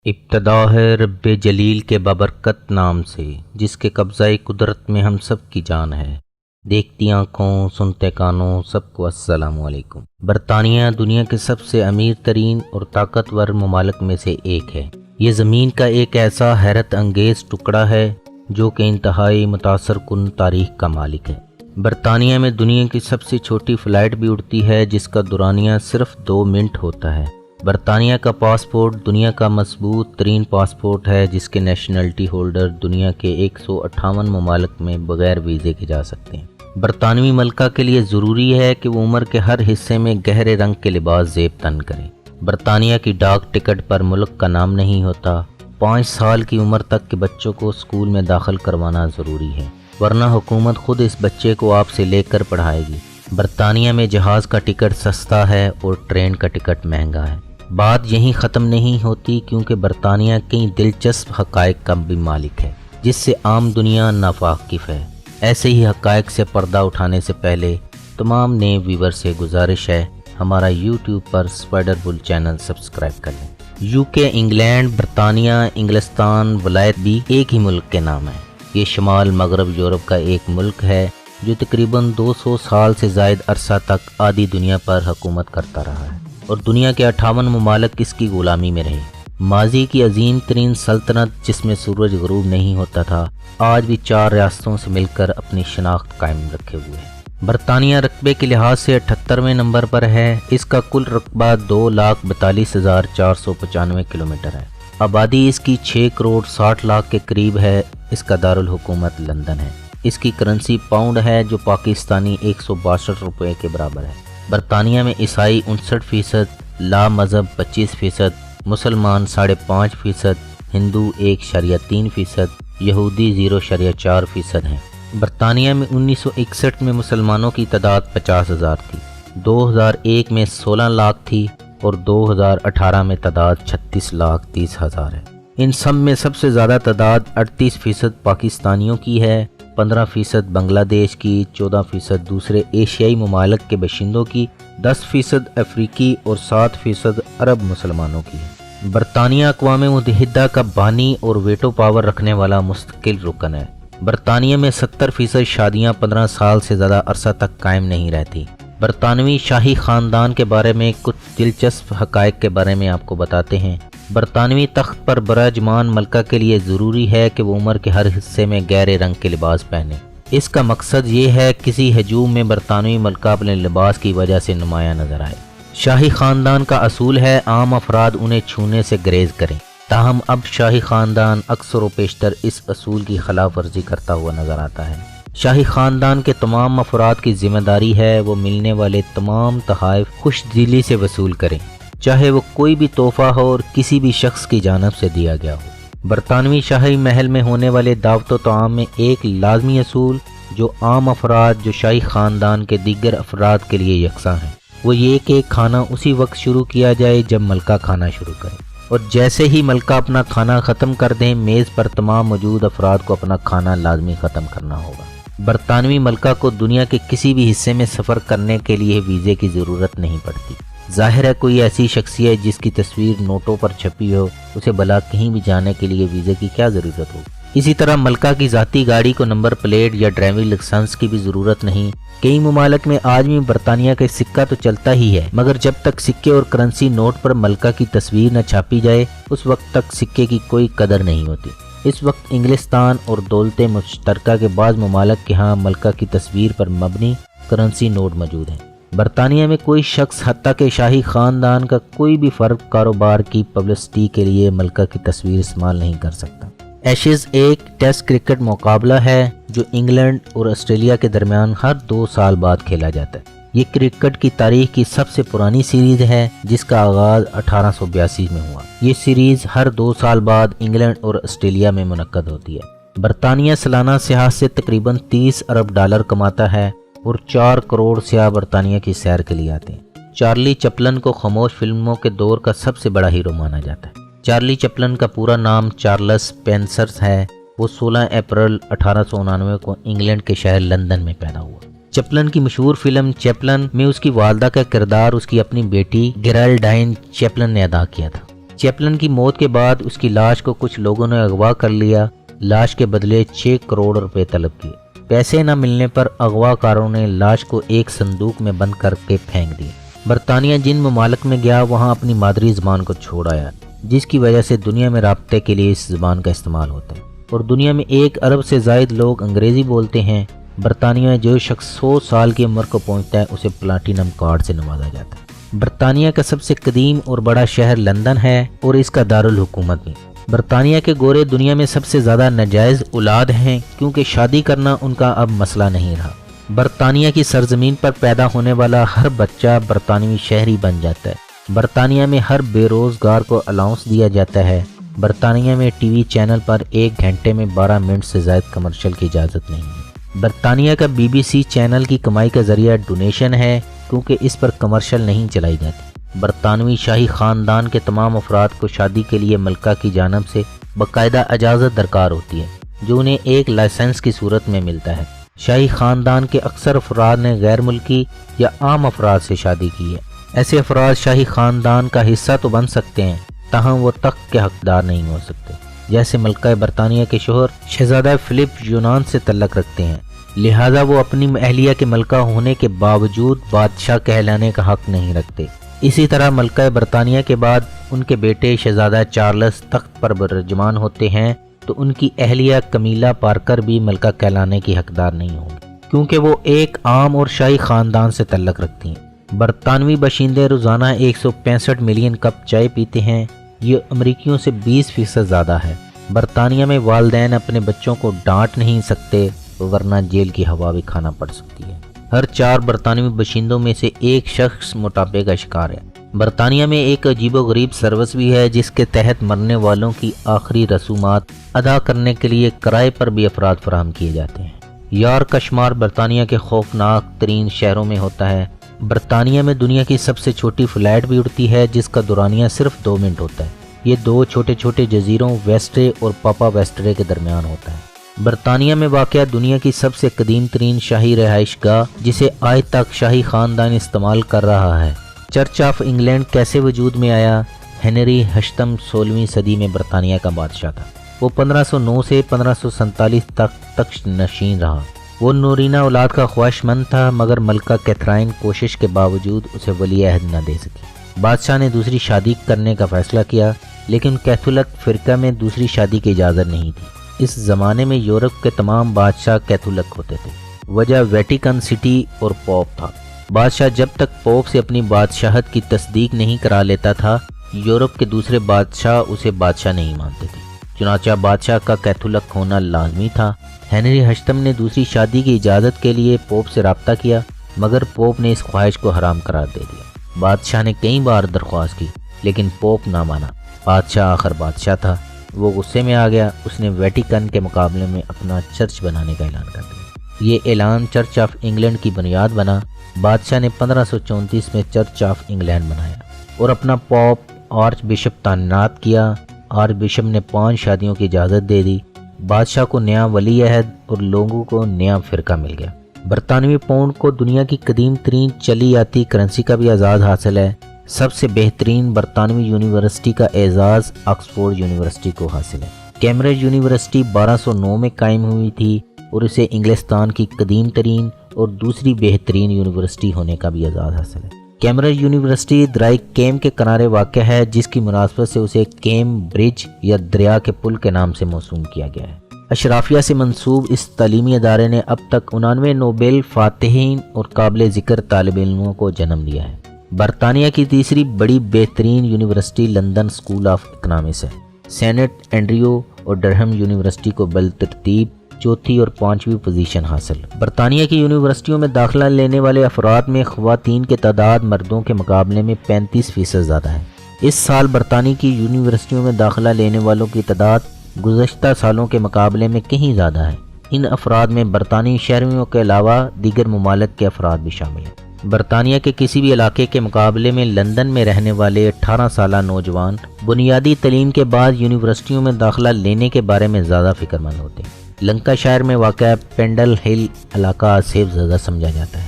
ابتدا ہے رب جلیل کے بابرکت نام سے، جس کے قبضہ قدرت میں ہم سب کی جان ہے۔ دیکھتی آنکھوں سنتے کانوں سب کو السلام علیکم۔ برطانیہ دنیا کے سب سے امیر ترین اور طاقتور ممالک میں سے ایک ہے۔ یہ زمین کا ایک ایسا حیرت انگیز ٹکڑا ہے جو کہ انتہائی متاثر کن تاریخ کا مالک ہے۔ برطانیہ میں دنیا کی سب سے چھوٹی فلائٹ بھی اڑتی ہے جس کا دورانیہ صرف 2 منٹ ہوتا ہے۔ برطانیہ کا پاسپورٹ دنیا کا مضبوط ترین پاسپورٹ ہے جس کے نیشنلٹی ہولڈر دنیا کے 158 ممالک میں بغیر ویزے کے جا سکتے ہیں۔ برطانوی ملکہ کے لیے ضروری ہے کہ وہ عمر کے ہر حصے میں گہرے رنگ کے لباس زیب تن کریں۔ برطانیہ کی ڈاک ٹکٹ پر ملک کا نام نہیں ہوتا۔ 5 سال کی عمر تک کے بچوں کو اسکول میں داخل کروانا ضروری ہے، ورنہ حکومت خود اس بچے کو آپ سے لے کر پڑھائے گی۔ برطانیہ میں جہاز کا ٹکٹ سستا ہے اور ٹرین کا ٹکٹ مہنگا ہے۔ بات یہیں ختم نہیں ہوتی، کیونکہ برطانیہ کئی دلچسپ حقائق کا بھی مالک ہے جس سے عام دنیا ناواقف ہے۔ ایسے ہی حقائق سے پردہ اٹھانے سے پہلے تمام نئے ویور سے گزارش ہے ہمارا یوٹیوب پر اسپائڈر بل چینل سبسکرائب کر لیں۔ UK، انگلینڈ، برطانیہ، انگلستان، ولایت بھی ایک ہی ملک کے نام ہے۔ یہ شمال مغرب یورپ کا ایک ملک ہے جو تقریباً 200 سال سے زائد عرصہ تک آدھی دنیا پر حکومت کرتا رہا ہے اور دنیا کے 58 ممالک اس کی غلامی میں رہے۔ ماضی کی عظیم ترین سلطنت جس میں سورج غروب نہیں ہوتا تھا، آج بھی 4 ریاستوں سے مل کر اپنی شناخت قائم رکھے ہوئے ہے۔ برطانیہ رقبے کے لحاظ سے 78ویں نمبر پر ہے۔ اس کا کل رقبہ 2,42,495 کلومیٹر ہے۔ آبادی اس کی 6 کروڑ 60 لاکھ کے قریب ہے۔ اس کا دارالحکومت لندن ہے۔ اس کی کرنسی پاؤنڈ ہے جو پاکستانی 162 روپے کے برابر ہے۔ برطانیہ میں عیسائی 59%، لا مذہب 25%، مسلمان 5.5%، ہندو 1.3%، یہودی 0.4% ہیں۔ برطانیہ میں 1961 میں مسلمانوں کی تعداد 50,000 تھی، 2001 میں 16 لاکھ تھی اور 2018 میں تعداد 36,30,000 ہے۔ ان سب میں سب سے زیادہ تعداد 38% پاکستانیوں کی ہے، 15% بنگلہ دیش کی، 14% دوسرے ایشیائی ممالک کے باشندوں کی، 10% افریقی اور 7% عرب مسلمانوں کی ہے۔ برطانیہ اقوام متحدہ کا بانی اور ویٹو پاور رکھنے والا مستقل رکن ہے۔ برطانیہ میں 70% شادیاں 15 سال سے زیادہ عرصہ تک قائم نہیں رہتی۔ برطانوی شاہی خاندان کے بارے میں کچھ دلچسپ حقائق کے بارے میں آپ کو بتاتے ہیں۔ برطانوی تخت پر براجمان ملکہ کے لیے ضروری ہے کہ وہ عمر کے ہر حصے میں گہرے رنگ کے لباس پہنے۔ اس کا مقصد یہ ہے کسی ہجوم میں برطانوی ملکہ اپنے لباس کی وجہ سے نمایاں نظر آئے۔ شاہی خاندان کا اصول ہے عام افراد انہیں چھونے سے گریز کریں، تاہم اب شاہی خاندان اکثر و بیشتر اس اصول کی خلاف ورزی کرتا ہوا نظر آتا ہے۔ شاہی خاندان کے تمام افراد کی ذمہ داری ہے وہ ملنے والے تمام تحائف خوش دلی سے وصول کریں، چاہے وہ کوئی بھی تحفہ ہو اور کسی بھی شخص کی جانب سے دیا گیا ہو۔ برطانوی شاہی محل میں ہونے والے دعوت و طعام میں ایک لازمی اصول جو عام افراد جو شاہی خاندان کے دیگر افراد کے لیے یکساں ہیں، وہ یہ کہ کھانا اسی وقت شروع کیا جائے جب ملکہ کھانا شروع کرے، اور جیسے ہی ملکہ اپنا کھانا ختم کر دیں میز پر تمام موجود افراد کو اپنا کھانا لازمی ختم کرنا ہوگا۔ برطانوی ملکہ کو دنیا کے کسی بھی حصے میں سفر کرنے کے لیے ویزے کی ضرورت نہیں پڑتی۔ ظاہر ہے کوئی ایسی شخصیت جس کی تصویر نوٹوں پر چھپی ہو، اسے بلا کہیں بھی جانے کے لیے ویزے کی کیا ضرورت ہو۔ اسی طرح ملکہ کی ذاتی گاڑی کو نمبر پلیٹ یا ڈرائیونگ لائسنس کی بھی ضرورت نہیں۔ کئی ممالک میں آج بھی برطانیہ کا سکہ تو چلتا ہی ہے، مگر جب تک سکے اور کرنسی نوٹ پر ملکہ کی تصویر نہ چھاپی جائے اس وقت تک سکے کی کوئی قدر نہیں ہوتی۔ اس وقت انگلستان اور دولت مشترکہ کے بعض ممالک کے ہاں ملکہ کی تصویر پر مبنی کرنسی نوٹ موجود ہیں۔ برطانیہ میں کوئی شخص حتیٰ کہ شاہی خاندان کا کوئی بھی فرد کاروبار کی پبلسٹی کے لیے ملکہ کی تصویر استعمال نہیں کر سکتا۔ ایشز ایک ٹیسٹ کرکٹ مقابلہ ہے جو انگلینڈ اور آسٹریلیا کے درمیان ہر 2 سال بعد کھیلا جاتا ہے۔ یہ کرکٹ کی تاریخ کی سب سے پرانی سیریز ہے جس کا آغاز 1882 میں ہوا۔ یہ سیریز ہر 2 سال بعد انگلینڈ اور آسٹریلیا میں منعقد ہوتی ہے۔ برطانیہ سالانہ سیاحت سے تقریباً $30 ارب کماتا ہے اور 4 کروڑ سیاح برطانیہ کی سیر کے لیے آتے ہیں۔ چارلی چپلن کو خاموش فلموں کے دور کا سب سے بڑا ہیرو مانا جاتا ہے۔ چارلی چپلن کا پورا نام چارلس سپینسر ہے۔ وہ 16 اپریل 1899 کو انگلینڈ کے شہر لندن میں پیدا ہوا۔ چپلن کی مشہور فلم چیپلن میں اس کی والدہ کا کردار اس کی اپنی بیٹی گیرالڈائن چیپلن نے ادا کیا تھا۔ چیپلن کی موت کے بعد اس کی لاش کو کچھ لوگوں نے اغوا کر لیا، لاش کے بدلے 6 کروڑ روپے طلب کیے۔ پیسے نہ ملنے پر اغوا کاروں نے لاش کو ایک صندوق میں بند کر کے پھینک دی۔ برطانیہ جن ممالک میں گیا وہاں اپنی مادری زبان کو چھوڑ آیا، جس کی وجہ سے دنیا میں رابطے کے لیے اس زبان کا استعمال ہوتا ہے، اور دنیا میں 1 ارب سے زائد لوگ انگریزی بولتے ہیں۔ برطانیہ میں جو شخص 100 سال کی عمر کو پہنچتا ہے اسے پلاٹینم کارڈ سے نوازا جاتا ہے۔ برطانیہ کا سب سے قدیم اور بڑا شہر لندن ہے اور اس کا دارالحکومت بھی۔ برطانیہ کے گورے دنیا میں سب سے زیادہ ناجائز اولاد ہیں کیونکہ شادی کرنا ان کا اب مسئلہ نہیں رہا۔ برطانیہ کی سرزمین پر پیدا ہونے والا ہر بچہ برطانوی شہری بن جاتا ہے۔ برطانیہ میں ہر بے روزگار کو الاؤنس دیا جاتا ہے۔ برطانیہ میں ٹی وی چینل پر 1 گھنٹے میں 12 منٹ سے زائد کمرشل کی اجازت نہیں ہے۔ برطانیہ کا BBC چینل کی کمائی کا ذریعہ ڈونیشن ہے کیونکہ اس پر کمرشل نہیں چلائی جاتی۔ برطانوی شاہی خاندان کے تمام افراد کو شادی کے لیے ملکہ کی جانب سے باقاعدہ اجازت درکار ہوتی ہے، جو انہیں ایک لائسنس کی صورت میں ملتا ہے۔ شاہی خاندان کے اکثر افراد نے غیر ملکی یا عام افراد سے شادی کی ہے۔ ایسے افراد شاہی خاندان کا حصہ تو بن سکتے ہیں، تاہم وہ تخت کے حقدار نہیں ہو سکتے۔ جیسے ملکہ برطانیہ کے شوہر شہزادہ فلپ یونان سے تعلق رکھتے ہیں، لہذا وہ اپنی اہلیہ کے ملکہ ہونے کے باوجود بادشاہ کہلانے کا حق نہیں رکھتے۔ اسی طرح ملکہ برطانیہ کے بعد ان کے بیٹے شہزادہ چارلس تخت پر برجمان ہوتے ہیں تو ان کی اہلیہ کمیلا پارکر بھی ملکہ کہلانے کی حقدار نہیں ہوں گی کیونکہ وہ ایک عام اور شاہی خاندان سے تعلق رکھتی ہیں۔ برطانوی باشندے روزانہ 165 ملین کپ چائے پیتے ہیں، یہ امریکیوں سے 20% زیادہ ہے۔ برطانیہ میں والدین اپنے بچوں کو ڈانٹ نہیں سکتے ورنہ جیل کی ہوا بھی کھانا پڑ سکتی ہے۔ ہر 4 برطانوی باشندوں میں سے ایک شخص موٹاپے کا شکار ہے۔ برطانیہ میں ایک عجیب و غریب سروس بھی ہے جس کے تحت مرنے والوں کی آخری رسومات ادا کرنے کے لیے کرائے پر بھی افراد فراہم کیے جاتے ہیں۔ یارک کا شمار برطانیہ کے خوفناک ترین شہروں میں ہوتا ہے۔ برطانیہ میں دنیا کی سب سے چھوٹی فلائٹ بھی اڑتی ہے جس کا دورانیہ صرف 2 منٹ ہوتا ہے۔ یہ 2 چھوٹے چھوٹے جزیروں ویسٹرے اور پاپا ویسٹرے کے درمیان ہوتا ہے۔ برطانیہ میں واقع دنیا کی سب سے قدیم ترین شاہی رہائش گاہ جسے آج تک شاہی خاندان استعمال کر رہا ہے۔ چرچ آف انگلینڈ کیسے وجود میں آیا؟ ہنری ہشتم 16ویں صدی میں برطانیہ کا بادشاہ تھا۔ وہ 1509 سے 1547 تک تخت نشین رہا۔ وہ نورینہ اولاد کا خواہش مند تھا مگر ملکہ کیتھرائن کوشش کے باوجود اسے ولی عہد نہ دے سکی۔ بادشاہ نے دوسری شادی کرنے کا فیصلہ کیا لیکن کیتھولک فرقہ میں دوسری شادی کی اجازت نہیں تھی۔ اس زمانے میں یورپ کے تمام بادشاہ کیتھولک ہوتے تھے۔ وجہ ویٹیکن سٹی اور پوپ تھا۔ بادشاہ جب تک پوپ سے اپنی بادشاہت کی تصدیق نہیں کرا لیتا تھا، یورپ کے دوسرے بادشاہ اسے بادشاہ نہیں مانتے تھے۔ چنانچہ بادشاہ کا کیتھولک ہونا لازمی تھا۔ ہنری ہشتم نے دوسری شادی کی اجازت کے لیے پوپ سے رابطہ کیا مگر پوپ نے اس خواہش کو حرام قرار دے دیا۔ بادشاہ نے کئی بار درخواست کی لیکن پوپ نہ مانا۔ بادشاہ آخر بادشاہ تھا، وہ غصے میں آ گیا۔ اس نے ویٹیکن کے مقابلے میں اپنا چرچ بنانے کا اعلان کر دیا۔ یہ اعلان چرچ آف انگلینڈ کی بنیاد بنا۔ بادشاہ نے 1534 میں چرچ آف انگلینڈ بنایا اور اپنا پوپ آرچ بشپ تعینات کیا۔ آرچ بشپ نے 5 شادیوں کی اجازت دے دی۔ بادشاہ کو نیا ولی عہد اور لوگوں کو نیا فرقہ مل گیا۔ برطانوی پاؤنڈ کو دنیا کی قدیم ترین چلی آتی کرنسی کا بھی اعزاز حاصل ہے۔ سب سے بہترین برطانوی یونیورسٹی کا اعزاز آکسفورڈ یونیورسٹی کو حاصل ہے۔ کیمبرج یونیورسٹی 1209 میں قائم ہوئی تھی اور اسے انگلستان کی قدیم ترین اور دوسری بہترین یونیورسٹی ہونے کا بھی اعزاز حاصل ہے۔ کیمبرج یونیورسٹی دریا کیم کے کنارے واقع ہے جس کی مناسبت سے اسے کیم برج یا دریا کے پل کے نام سے موسوم کیا گیا ہے۔ اشرافیہ سے منسوب اس تعلیمی ادارے نے اب تک 99 نوبل فاتحین اور قابل ذکر طالب علموں کو جنم دیا ہے۔ برطانیہ کی تیسری بڑی بہترین university London school of economics ہے۔ سینٹ اینڈریو اور ڈرہم یونیورسٹی کو بالترتیب چوتھی اور 5ویں پوزیشن حاصل۔ برطانیہ کی یونیورسٹیوں میں داخلہ لینے والے افراد میں خواتین کی تعداد مردوں کے مقابلے میں 35% زیادہ ہے۔ اس سال برطانیہ کی یونیورسٹیوں میں داخلہ لینے والوں کی تعداد گزشتہ سالوں کے مقابلے میں کہیں زیادہ ہے۔ ان افراد میں برطانوی شہریوں کے علاوہ دیگر ممالک کے افراد بھی شامل ہیں۔ برطانیہ کے کسی بھی علاقے کے مقابلے میں لندن میں رہنے والے 18 سالہ نوجوان بنیادی تعلیم کے بعد یونیورسٹیوں میں داخلہ لینے کے بارے میں زیادہ فکر مند ہوتے ہیں۔ لنکا شائر میں واقع پینڈل ہل علاقہ سیف زدہ سمجھا جاتا ہے۔